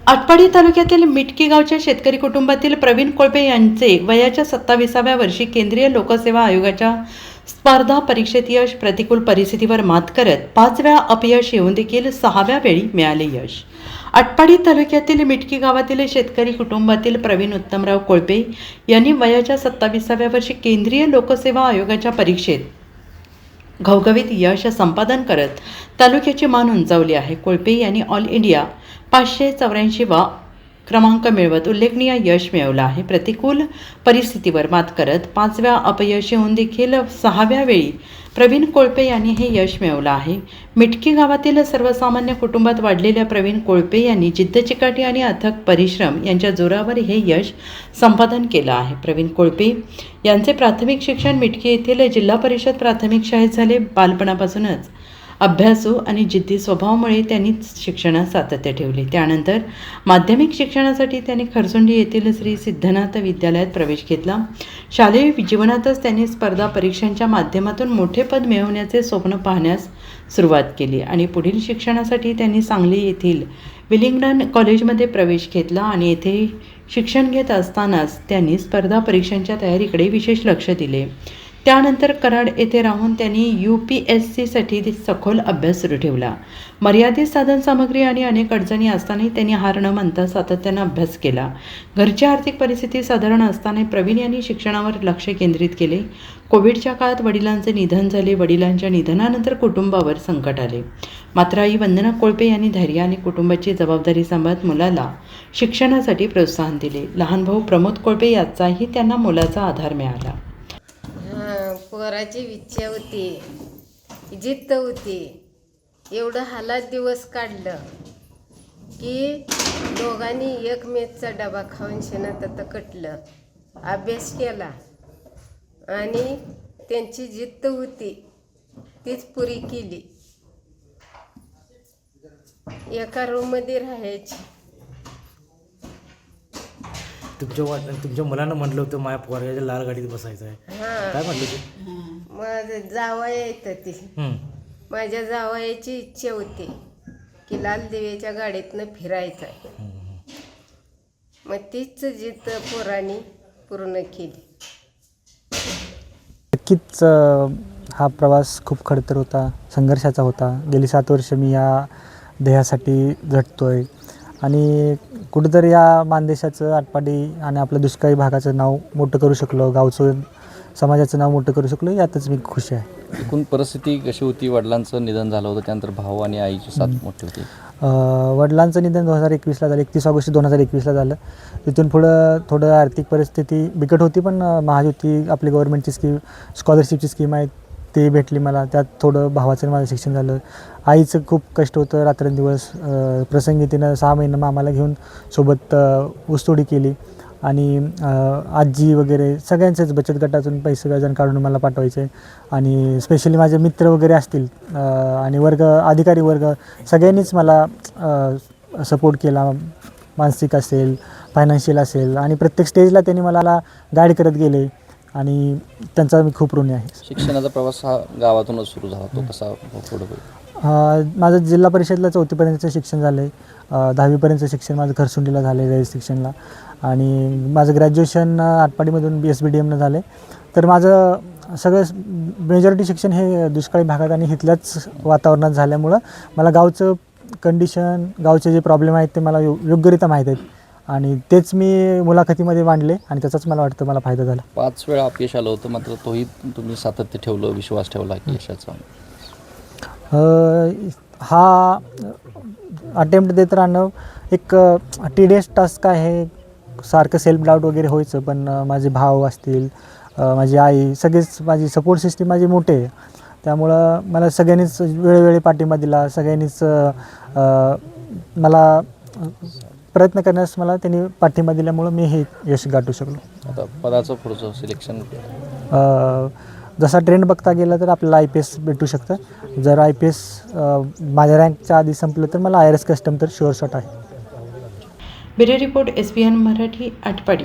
आटपाडी तालुक्यातील मिटकी गावच्या शेतकरी कुटुंबातील प्रवीण कोळपे यांचे वयाच्या 27व्या वर्षी केंद्रीय लोकसेवा आयोगाच्या स्पर्धा परीक्षेत यश. प्रतिकूल परिस्थितीवर मात करत 5 वेळा अपयश येऊन देखील 6व्या वेळी मिळाले यश. आटपाडी तालुक्यातील मिटकी गावातील शेतकरी कुटुंबातील प्रवीण उत्तमराव कोळपे यांनी वयाच्या 27व्या वर्षी केंद्रीय लोकसेवा आयोगाच्या परीक्षेत घवघवीत यश संपादन करत तालुक्याची मान उंचावली आहे. कोळपे यांनी ऑल इंडिया 584वा क्रमांक मिळवत उल्लेखनीय यश मिळवलं आहे. प्रतिकूल परिस्थितीवर मात करत 5 वेळा अपयश येऊन देखील 6व्या वेळी प्रवीण कोळपे यांनी हे यश मिळवलं आहे. मिटकी गावातील सर्वसामान्य कुटुंबात वाढलेल्या प्रवीण कोळपे यांनी जिद्द चिकाटी आणि अथक परिश्रम यांच्या जोरावर हे यश संपादन केलं आहे. प्रवीण कोळपे यांचे प्राथमिक शिक्षण मिटकी येथील जिल्हा परिषद प्राथमिक शाळेत झाले. बालपणापासूनच अभ्यासू आणि जिद्दी स्वभावामुळे त्यांनी शिक्षणात सातत्य ठेवले. त्यानंतर माध्यमिक शिक्षणासाठी त्यांनी खरसुंडी येथील श्री सिद्धनाथ विद्यालयात प्रवेश घेतला. शालेय जीवनातच त्यांनी स्पर्धा परीक्षांच्या माध्यमातून मोठे पद मिळवण्याचे स्वप्न पाहण्यास सुरुवात केली आणि पुढील शिक्षणासाठी त्यांनी सांगली येथील विलिंग्डन कॉलेजमध्ये प्रवेश घेतला आणि येथे शिक्षण घेत असतानाच त्यांनी स्पर्धा परीक्षांच्या तयारीकडे विशेष लक्ष दिले. त्यानंतर कराड येथे राहून त्यांनी UPSCसाठी सखोल अभ्यास सुरू ठेवला. मर्यादित साधनसामग्री आणि अनेक अडचणी असतानाही त्यांनी हार न मानता सातत्यानं अभ्यास केला. घरची आर्थिक परिस्थिती साधारण असताना प्रवीण यांनी शिक्षणावर लक्ष केंद्रित केले. कोविडच्या काळात वडिलांचे निधन झाले. वडिलांच्या निधनानंतर कुटुंबावर संकट आले. मात्र आई वंदना कोळपे यांनी धैर्य आणि कुटुंबाची जबाबदारी सांभाळत मुलाला शिक्षणासाठी प्रोत्साहन दिले. लहान भाऊ प्रमोद कोळपे याचाही त्यांना मुलाचा आधार मिळाला. पोराची इच्छा होती, जिद्द होती. एवढं हालात दिवस काढलं की दोघांनी एक मेचचा डबा खाऊन शेणात आता कटलं. अभ्यास केला आणि त्यांची जिद्द होती तीच पुरी केली. एका रूममध्ये राहायची. तुमच्या मुलानं म्हटलं होतं माझ्या पोराच्या लाल गाडीत बसायचं आहे. काय म्हटलं ते? मग जावया येतं ती. माझ्या जावयाची इच्छा होती की लाल दिव्याच्या गाडीतनं फिरायचं आहे. मग तीच जिद्द पोरांनी पूर्ण केली. नक्कीच हा प्रवास खूप खडतर होता, संघर्षाचा होता. गेली 7 वर्ष मी या ध्येयासाठी झटतोय आणि कुठेतरी या मानदेशाचं, आटपाडी आणि आपल्या दुष्काळी भागाचं नाव मोठं करू शकलो, गावचं, समाजाचं नाव मोठं करू शकलो, यातच मी खुश आहे. एकूण परिस्थिती कशी होती? वडिलांचं निधन झालं होतं, त्यानंतर भाऊ आणि आईची साथ मोठी होती. वडिलांचं निधन 2021ला झालं, 31 ऑगस्ट 2021ला झालं. तिथून पुढं थोडं आर्थिक परिस्थिती बिकट होती, पण महायुती आपली गव्हर्नमेंटची स्कीम, स्कॉलरशिपची स्कीम आहे ते भेटली मला. त्यात थोडं भावाचं माझं शिक्षण झालं. आईचं खूप कष्ट होतं, रात्रंदिवस. प्रसंगी तिनं 6 महिने मामाला घेऊन सोबत ऊसतोडी केली आणि आजी वगैरे सगळ्यांचंच बचत गटातून पैसे व्याजानं काढून मला पाठवायचे. आणि स्पेशली माझे मित्र वगैरे असतील आणि अधिकारी वर्ग सगळ्यांनीच मला सपोर्ट केला. मानसिक असेल, फायनान्शियल असेल आणि प्रत्येक स्टेजला त्यांनी मला गाईड करत गेले आणि त्यांचा मी खूप ऋणी आहे. शिक्षणाचा प्रवास हा गावातूनच सुरू झाला, तो कसा पुढे? माझं जिल्हा परिषदला 4थीपर्यंतचं शिक्षण झालं आहे. 10वीपर्यंतचं शिक्षण माझं खरसुंडीला झालं आहे रजिस्ट्रेशनला. आणि माझं ग्रॅज्युएशन आटपाडीमधून BSBDMनं झालं आहे. तर माझं सगळं मेजॉरिटी शिक्षण हे दुष्काळी भागात आणि इथल्याच वातावरणात झाल्यामुळं मला गावचं कंडिशन, गावचे जे प्रॉब्लेम आहेत ते मला योग्यरित्या माहीत आहेत आणि तेच मी मुलाखतीमध्ये मांडले आणि त्याचाच मला वाटतं मला फायदा झाला. 5 वेळा अपयश आलं होतं, मात्र तोही तुम्ही सातत्य ठेवलं, विश्वास ठेवला की यशाचा. हा अटेम्प्ट देत राहणं एक टीडियस टास्क आहे. सारखं सेल्फ डाऊट वगैरे व्हायचं, पण माझे भाव असतील, माझी आई, सगळेच माझी सपोर्ट सिस्टीम माझी मोठे आहे. त्यामुळं मला सगळ्यांनीच वेळोवेळी पाठिंबा दिला. सगळ्यांनीच मला प्रयत्न करण्यास मला त्यांनी पाठिंबा दिल्यामुळं मी हे यश गाठू शकलो. आता पदाचं पुढचं सिलेक्शन जसा ट्रेंड बघता गेला तर आपल्याला IPS भेटू शकतं. जर IPS माझ्या रँकच्या आधी संपलं तर मला IRS कस्टम तर शुअर शॉट आहे. Bureau report SBN Marathi, Atpadi.